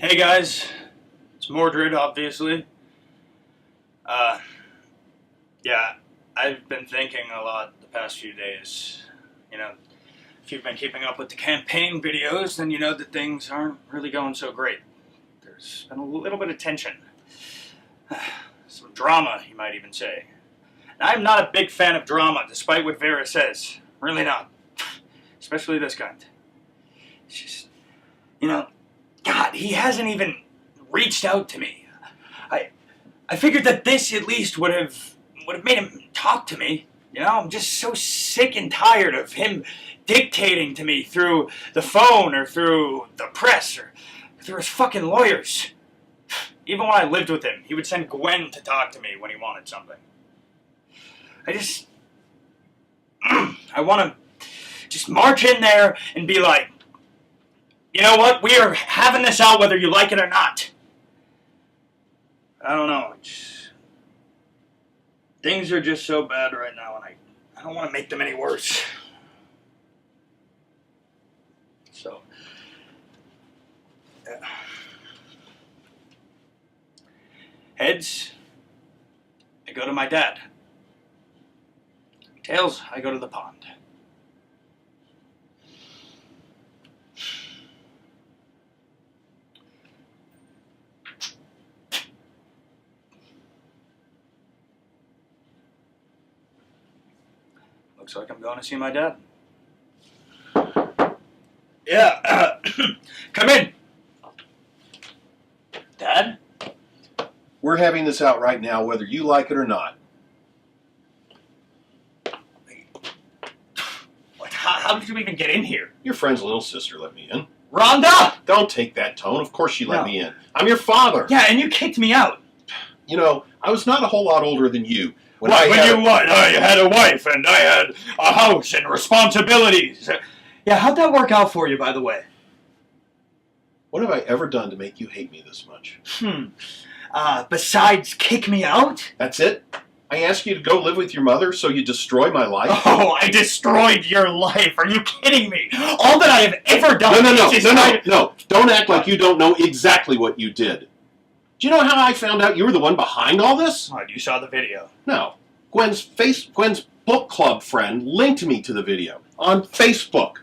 Hey guys, it's Mordred, obviously. Yeah, I've been thinking a lot the past few days. You know, if you've been keeping up with the campaign videos, then you know that things aren't really going so great. There's been a little bit of tension. Some drama, you might even say. And I'm not a big fan of drama, despite what Vera says. Really not. Especially this kind. It's just, you know, God, he hasn't even reached out to me. I figured that this at least would have made him talk to me. You know, I'm just so sick and tired of him dictating to me through the phone or through the press or through his fucking lawyers. Even when I lived with him, he would send Gwen to talk to me when he wanted something. I want to just march in there and be like, you know what, we are having this out whether you like it or not. I don't know, things are just so bad right now and I don't want to make them any worse. So, heads, I go to my dad. Tails, I go to the pond. Looks like I'm going to see my dad. Yeah, come in. Dad? We're having this out right now, whether you like it or not. How did you even get in here? Your friend's little sister let me in. Rhonda! Don't take that tone. Of course she let me in. I'm your father. Yeah, and you kicked me out. You know, I was not a whole lot older than you. I had a wife and I had a house and responsibilities. Yeah, how'd that work out for you, by the way? What have I ever done to make you hate me this much? Besides kick me out? That's it? I asked you to go live with your mother, so you destroy my life? Oh, I destroyed your life. Are you kidding me? All that I have ever done No. Don't act like you don't know exactly what you did. Do you know how I found out you were the one behind all this? Oh, you saw the video. No. Gwen's book club friend linked me to the video on Facebook.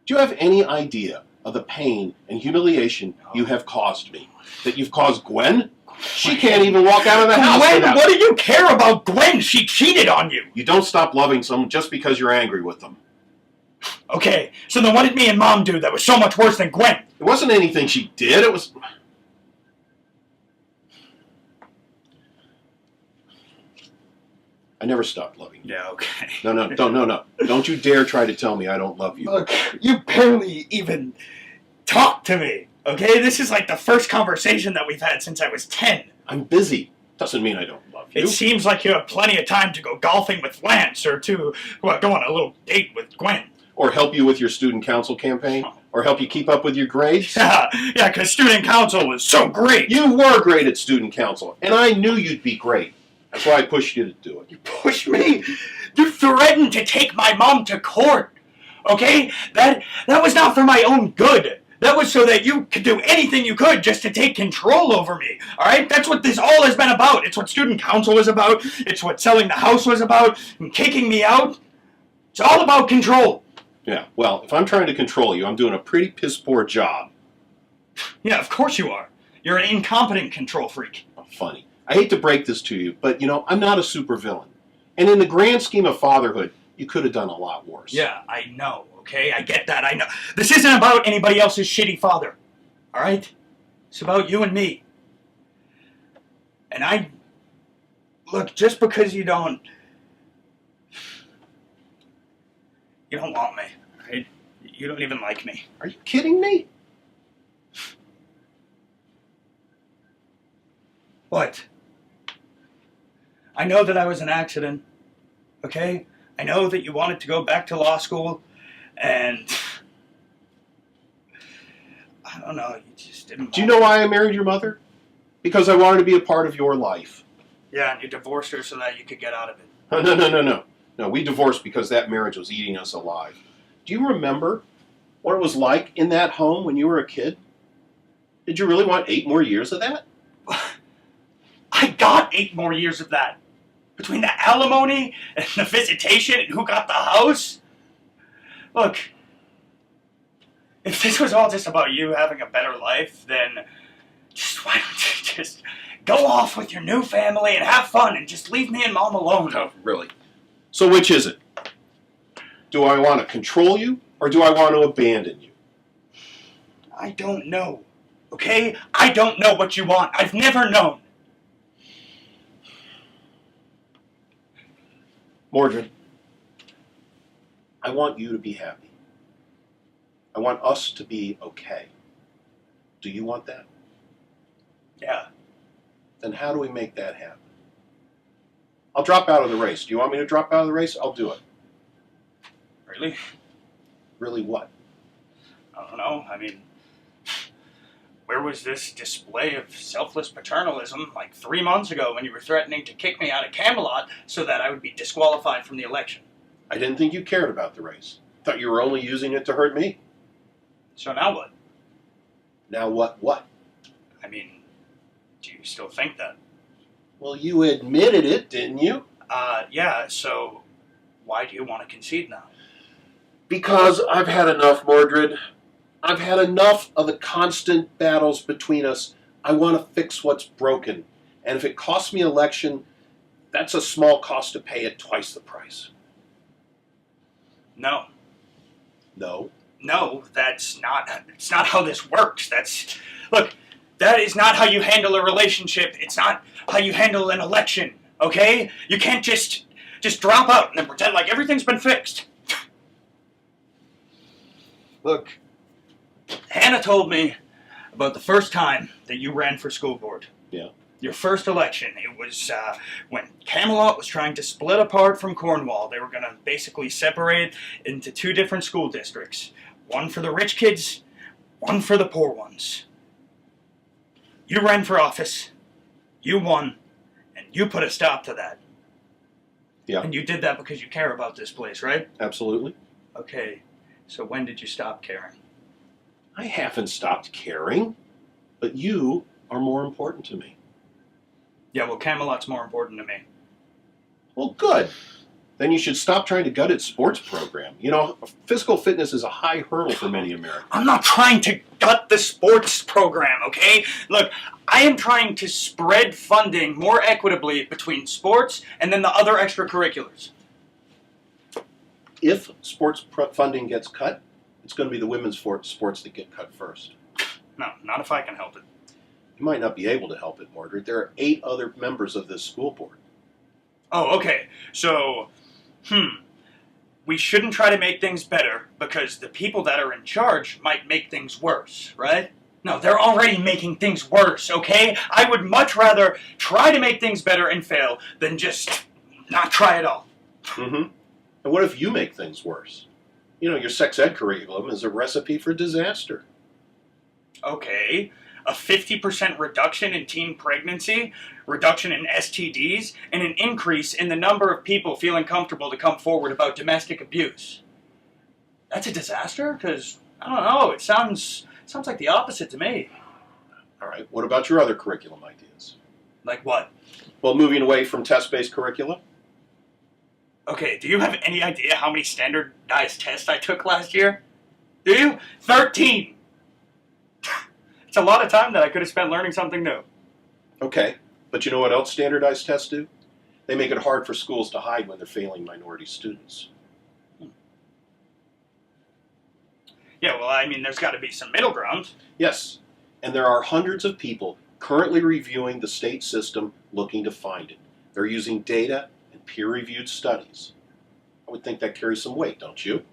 Do you have any idea of the pain and humiliation you have caused me? That you've caused Gwen? She can't even walk out of the house. Gwen, what do you care about Gwen? She cheated on you. You don't stop loving someone just because you're angry with them. Okay, so then what did me and Mom do that was so much worse than Gwen? It wasn't anything she did, it was... I never stopped loving you. Yeah, okay. No. Don't you dare try to tell me I don't love you. Look, you barely even talk to me, okay? This is like the first conversation that we've had since I was 10. I'm busy. Doesn't mean I don't love you. It seems like you have plenty of time to go golfing with Lance or to go on a little date with Gwen. Or help you with your student council campaign. Or help you keep up with your grades. Yeah, because student council was so great. You were great at student council, and I knew you'd be great. That's why I pushed you to do it. You pushed me? You threatened to take my mom to court, okay? That was not for my own good. That was so that you could do anything you could just to take control over me, all right? That's what this all has been about. It's what student council was about. It's what selling the house was about and kicking me out. It's all about control. Yeah, well, if I'm trying to control you, I'm doing a pretty piss-poor job. Yeah, of course you are. You're an incompetent control freak. Oh, funny. I hate to break this to you, but, you know, I'm not a supervillain. And in the grand scheme of fatherhood, you could have done a lot worse. Yeah, I know, okay? I get that, I know. This isn't about anybody else's shitty father, all right? It's about you and me. And look, just because you don't want me, right? You don't even like me. Are you kidding me? What? I know that I was an accident, okay? I know that you wanted to go back to law school, and I don't know, you just didn't. Do you know why I married your mother? Because I wanted to be a part of your life. Yeah, and you divorced her so that you could get out of it. No. No, we divorced because that marriage was eating us alive. Do you remember what it was like in that home when you were a kid? Did you really want 8 more years of that? I got 8 more years of that. Between the alimony and the visitation and who got the house. Look, if this was all just about you having a better life, then just why don't you just go off with your new family and have fun and just leave me and Mom alone? No, really. So which is it? Do I want to control you, or do I want to abandon you? I don't know, okay? I don't know what you want. I've never known. Mordred, I want you to be happy. I want us to be okay. Do you want that? Yeah. Then how do we make that happen? I'll drop out of the race. Do you want me to drop out of the race? I'll do it. Really? Really what? I don't know. I mean, where was this display of selfless paternalism like 3 months ago when you were threatening to kick me out of Camelot so that I would be disqualified from the election? I didn't think you cared about the race. Thought you were only using it to hurt me. So now what? Now what? I mean, do you still think that? Well, you admitted it, didn't you? Yeah, so why do you want to concede now? Because I've had enough, Mordred. I've had enough of the constant battles between us. I want to fix what's broken. And if it costs me election, that's a small cost to pay at twice the price. No. No? No, it's not how this works. Look, that is not how you handle a relationship. It's not how you handle an election, okay? You can't just drop out and then pretend like everything's been fixed. Look, Hannah told me about the first time that you ran for school board. Yeah. Your first election. It was when Camelot was trying to split apart from Cornwall. They were going to basically separate into 2 different school districts. One for the rich kids, one for the poor ones. You ran for office, you won, and you put a stop to that. Yeah. And you did that because you care about this place, right? Absolutely. Okay, so when did you stop caring? I haven't stopped caring, but you are more important to me. Yeah, well, Camelot's more important to me. Well, good. Then you should stop trying to gut its sports program. You know, physical fitness is a high hurdle for many Americans. I'm not trying to gut the sports program, okay? Look, I am trying to spread funding more equitably between sports and then the other extracurriculars. If sports funding gets cut, it's going to be the women's sports that get cut first. No, not if I can help it. You might not be able to help it, Mordred. There are 8 other members of this school board. Oh, okay. So, we shouldn't try to make things better because the people that are in charge might make things worse, right? No, they're already making things worse, okay? I would much rather try to make things better and fail than just not try at all. Mm-hmm. And what if you make things worse? You know, your sex ed curriculum is a recipe for disaster. Okay, a 50% reduction in teen pregnancy, reduction in STDs, and an increase in the number of people feeling comfortable to come forward about domestic abuse. That's a disaster? Because, I don't know, it sounds like the opposite to me. All right, what about your other curriculum ideas? Like what? Well, moving away from test-based curricula. Okay, do you have any idea how many standardized tests I took last year? Do you? 13! It's a lot of time that I could have spent learning something new. Okay, but you know what else standardized tests do? They make it hard for schools to hide when they're failing minority students. Yeah, well, I mean, there's got to be some middle ground. Yes, and there are hundreds of people currently reviewing the state system looking to find it. They're using data and peer-reviewed studies. I would think that carries some weight, don't you?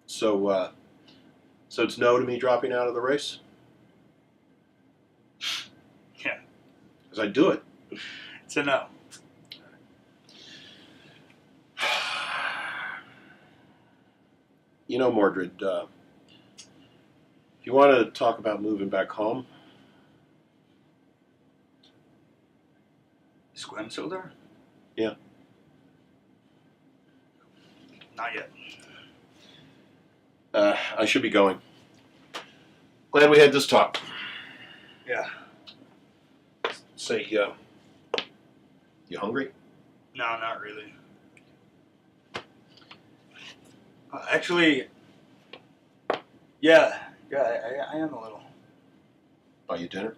So it's no to me dropping out of the race? Yeah. Because I'd do it. It's a no. You know, Mordred, if you want to talk about moving back home... Is Gwen still there? Yeah. Not yet. I should be going. Glad we had this talk. Yeah. Say, you hungry? No, not really. Actually, yeah, I am a little. Buy you dinner?